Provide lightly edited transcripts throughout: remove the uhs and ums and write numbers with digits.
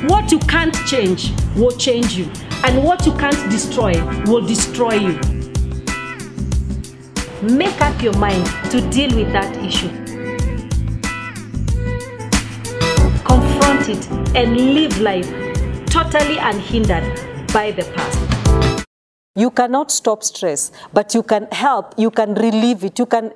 What you can't change will change you, and what you can't destroy will destroy you. Make up your mind to deal with that issue. Confront it and live life totally unhindered by the past. You cannot stop stress, but you can help, you can relieve it, you can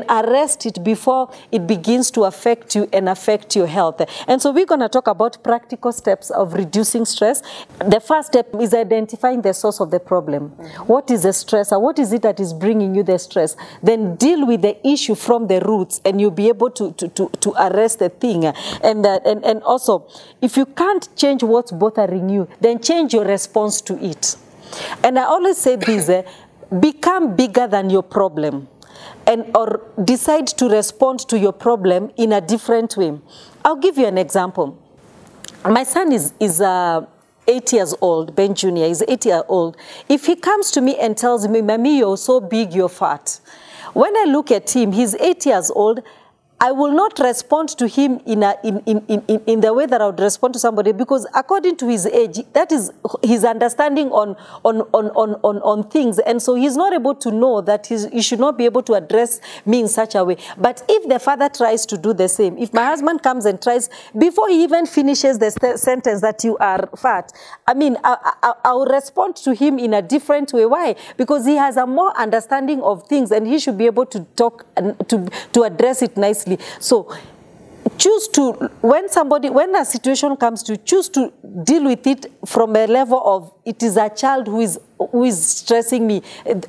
arrest it before it begins to affect you and affect your health. And so we're going to talk about practical steps of reducing stress. The first step is identifying the source of the problem. What is the stressor? What is it that is bringing you the stress? Then deal with the issue from the roots, and you'll be able to arrest the thing. And also, if you can't change what's bothering you, then change your response to it. And I always say this, become bigger than your problem, or decide to respond to your problem in a different way. I'll give you an example. My son is 8 years old, Ben Jr. is 8 years old. If he comes to me and tells me, "Mommy, you're so big, you're fat," when I look at him, he's 8 years old, I will not respond to him in the way that I would respond to somebody, because according to his age, that is his understanding on things, and so he's not able to know that he should not be able to address me in such a way. But if the father tries to do the same, if my husband comes and tries, before he even finishes the sentence that you are fat, I mean, I'll respond to him in a different way. Why? Because he has a more understanding of things, and he should be able to talk and to address it nicely. So choose to, when a situation comes to, choose to deal with it from a level of, it is a child who is stressing me,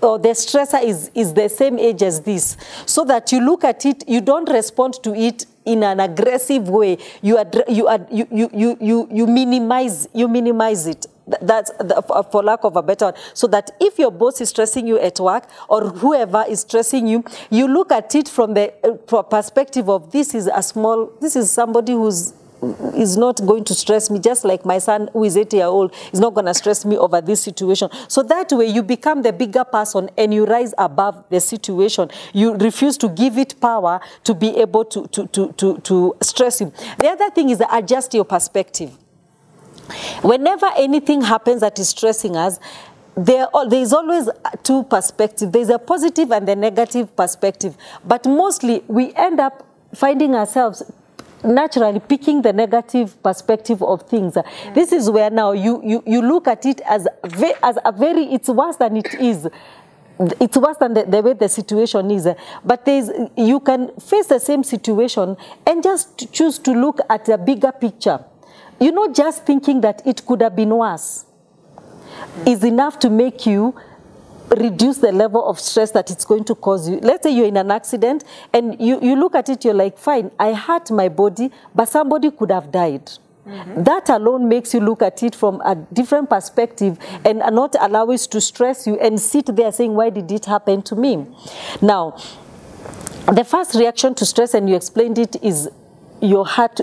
or the stressor is the same age as this, so that you look at it, you don't respond to it in an aggressive way. You minimize it. That's for lack of a better word. So that if your boss is stressing you at work, or whoever is stressing you, you look at it from the perspective of, this is somebody is not going to stress me, just like my son who is 8 years old is not going to stress me over this situation. So that way you become the bigger person, and you rise above the situation. You refuse to give it power to be able to stress him. The other thing is adjust your perspective. Whenever anything happens that is stressing us, there is always two perspectives. There's a positive and the negative perspective. But mostly we end up finding ourselves naturally picking the negative perspective of things. This is where now you look at it as a very, it's worse than it is. It's worse than the way the situation is. But you can face the same situation and just choose to look at a bigger picture. You know, just thinking that it could have been worse is enough to make you reduce the level of stress that it's going to cause you. Let's say you're in an accident and you look at it, you're like, fine, I hurt my body, but somebody could have died. That alone makes you look at it from a different perspective and not allow it to stress you and sit there saying, why did it happen to me? Now, the first reaction to stress, and you explained it, is your heart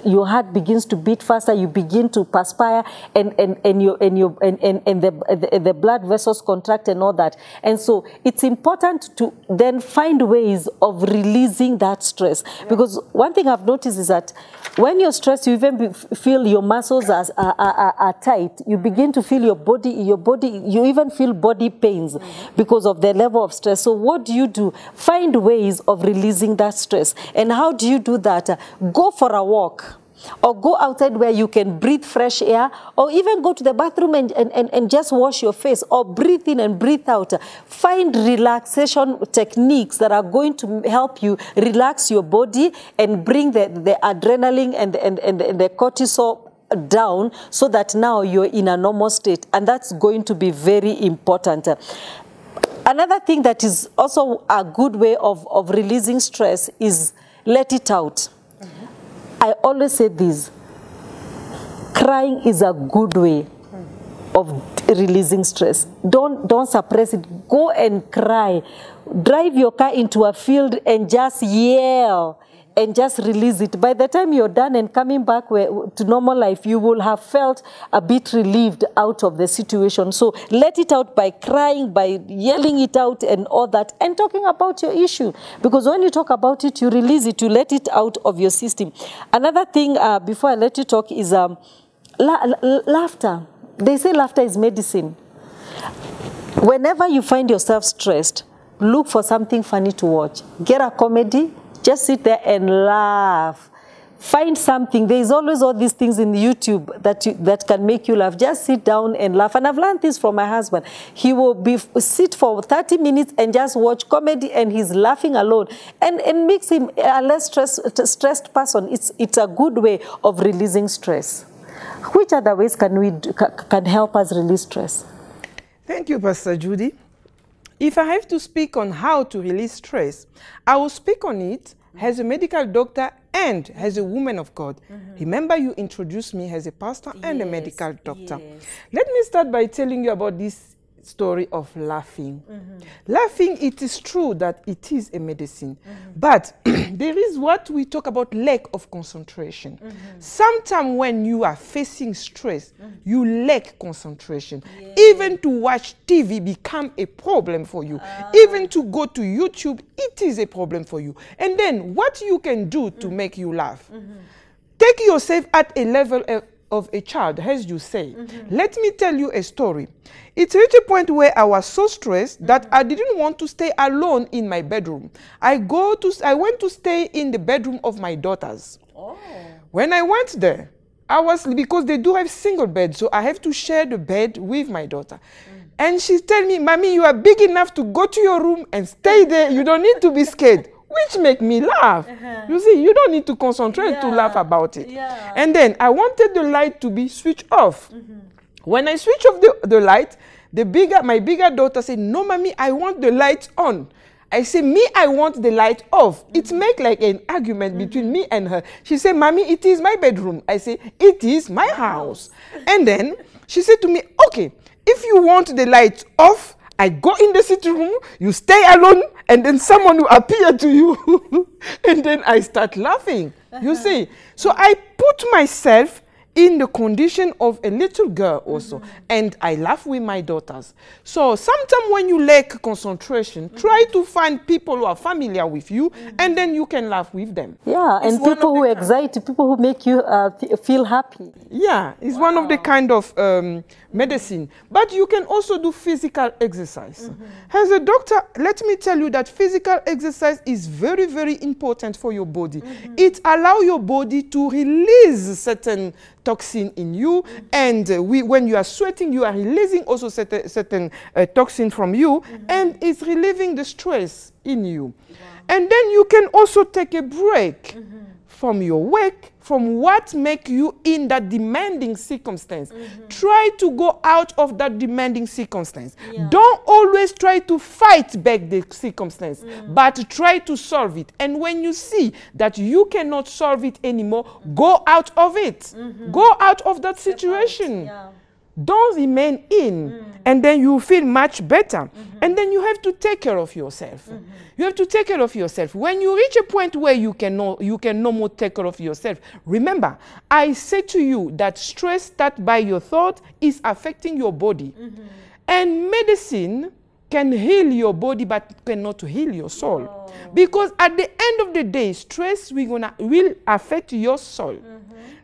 begins to beat faster, you begin to perspire, and the blood vessels contract and all that. And so it's important to then find ways of releasing that stress. Because one thing I've noticed is that when you're stressed, you even feel your muscles are tight. You begin to feel your body, you even feel body pains because of the level of stress. So what do? Find ways of releasing that stress. And how do you do that? Go for a walk, or go outside where you can breathe fresh air, or even go to the bathroom and just wash your face, or breathe in and breathe out. Find relaxation techniques that are going to help you relax your body and bring the adrenaline and the cortisol down, so that now you're in a normal state. And that's going to be very important. Another thing that is also a good way of releasing stress is let it out. I always say this, crying is a good way of releasing stress. Don't suppress it. Go and cry. Drive your car into a field and just yell. and just release it. By the time you're done and coming back to normal life, you will have felt a bit relieved out of the situation. So let it out by crying, by yelling it out and all that, and talking about your issue. Because when you talk about it, you release it, you let it out of your system. Another thing, before I let you talk, is laughter. They say laughter is medicine. Whenever you find yourself stressed, look for something funny to watch. Get a comedy, just sit there and laugh. Find something. There is always all these things in YouTube that can make you laugh. Just sit down and laugh. And I've learned this from my husband. He will sit for 30 minutes and just watch comedy, and he's laughing alone. And it makes him a less stressed person. It's a good way of releasing stress. Which other ways can help us release stress? Thank you, Pastor Judy. If I have to speak on how to release stress, I will speak on it as a medical doctor and as a woman of God. Remember, you introduced me as a pastor and a medical doctor. Yes. Let me start by telling you about this story of laughing. Laughing, it is true that it is a medicine, but there is what we talk about, lack of concentration. Sometimes when you are facing stress, you lack concentration. Even to watch TV become a problem for you. Even to go to YouTube, it is a problem for you. And then what you can do to make you laugh? Take yourself at a level of a child, as you say. Let me tell you a story. It reached a point where I was so stressed that I didn't want to stay alone in my bedroom. I went to stay in the bedroom of my daughters. When I went there, because they do have single beds, so I have to share the bed with my daughter. And she told me, "Mommy, you are big enough to go to your room and stay there. You don't need to be scared." Which make me laugh. You see, you don't need to concentrate to laugh about it. And then I wanted the light to be switched off. When I switch off the light, my bigger daughter said, "No, Mommy, I want the light on." I say, "Me, I want the light off." It make like an argument between me and her. She said, "Mommy, it is my bedroom." I say, "It is my house." And then she said to me, "Okay, if you want the light off, I go in the sitting room, you stay alone, and then someone will appear to you." And then I start laughing, you see. So I put myself in the condition of a little girl also, and I laugh with my daughters. So sometimes when you lack concentration, try to find people who are familiar with you, and then you can laugh with them. Yeah, and people who excite, people who make you feel happy. Yeah, it's one of the kind of medicine. But you can also do physical exercise. As a doctor, let me tell you that physical exercise is very, very important for your body. It allows your body to release certain toxin in you, and when you are sweating, you are releasing also certain toxin from you, and it's relieving the stress in you. And then you can also take a break from your work, from what makes you in that demanding circumstance. Try to go out of that demanding circumstance. Don't always try to fight back the circumstance, but try to solve it. And when you see that you cannot solve it anymore, go out of it. Go out of that situation. Don't remain in, and then you feel much better. And then you have to take care of yourself. You have to take care of yourself. When you reach a point where you can no more take care of yourself, remember, I say to you that stress starts by your thought is affecting your body. And medicine can heal your body but cannot heal your soul. Because at the end of the day, stress will affect your soul.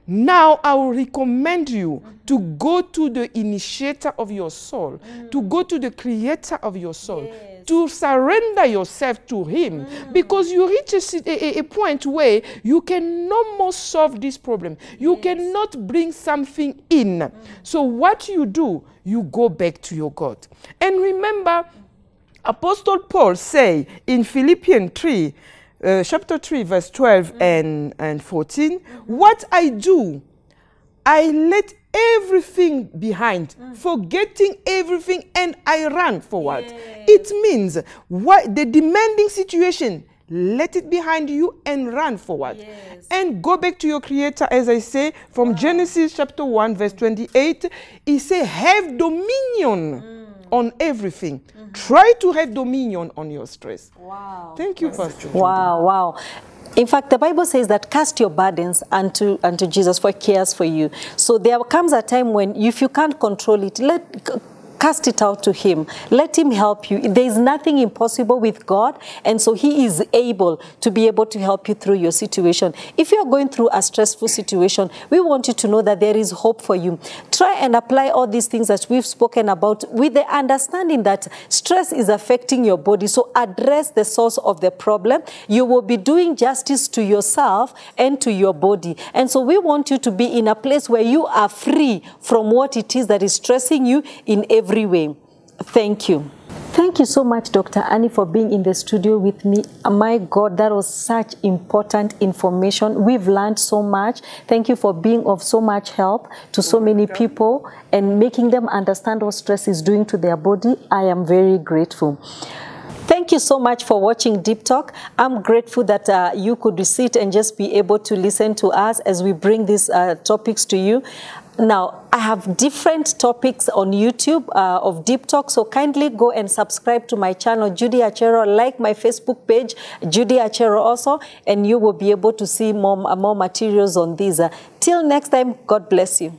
Now I will recommend you to go to the initiator of your soul, to go to the creator of your soul, to surrender yourself to him, because you reach a point where you can no more solve this problem. You cannot bring something in. So what you do, you go back to your God. And remember, Apostle Paul say in Philippians 3, chapter 3, verse 12 and 14, what I do, I let everything behind, forgetting everything, and I run forward. It means the demanding situation, let it behind you and run forward. And go back to your creator, as I say, from Genesis chapter 1, verse 28, he says, have dominion on everything. Try to have dominion on your stress. Wow. Thank you, Pastor. Wow, wow. In fact, the Bible says that cast your burdens unto Jesus, for he cares for you. So there comes a time when if you can't control it, cast it out to him. Let him help you. There is nothing impossible with God, and so he is able to be able to help you through your situation. If you are going through a stressful situation, we want you to know that there is hope for you. Try and apply all these things that we've spoken about with the understanding that stress is affecting your body. So address the source of the problem. You will be doing justice to yourself and to your body. And so we want you to be in a place where you are free from what it is that is stressing you in every way. Thank you. Thank you so much, Dr. Annie, for being in the studio with me. My God, that was such important information. We've learned so much. Thank you for being of so much help to so many people and making them understand what stress is doing to their body. I am very grateful. Thank you so much for watching Deep Talk. I'm grateful that you could sit and just be able to listen to us as we bring these topics to you. Now, I have different topics on YouTube of Deep Talk, so kindly go and subscribe to my channel, Judy Achero, like my Facebook page, Judy Achero also, and you will be able to see more materials on these. Till next time, God bless you.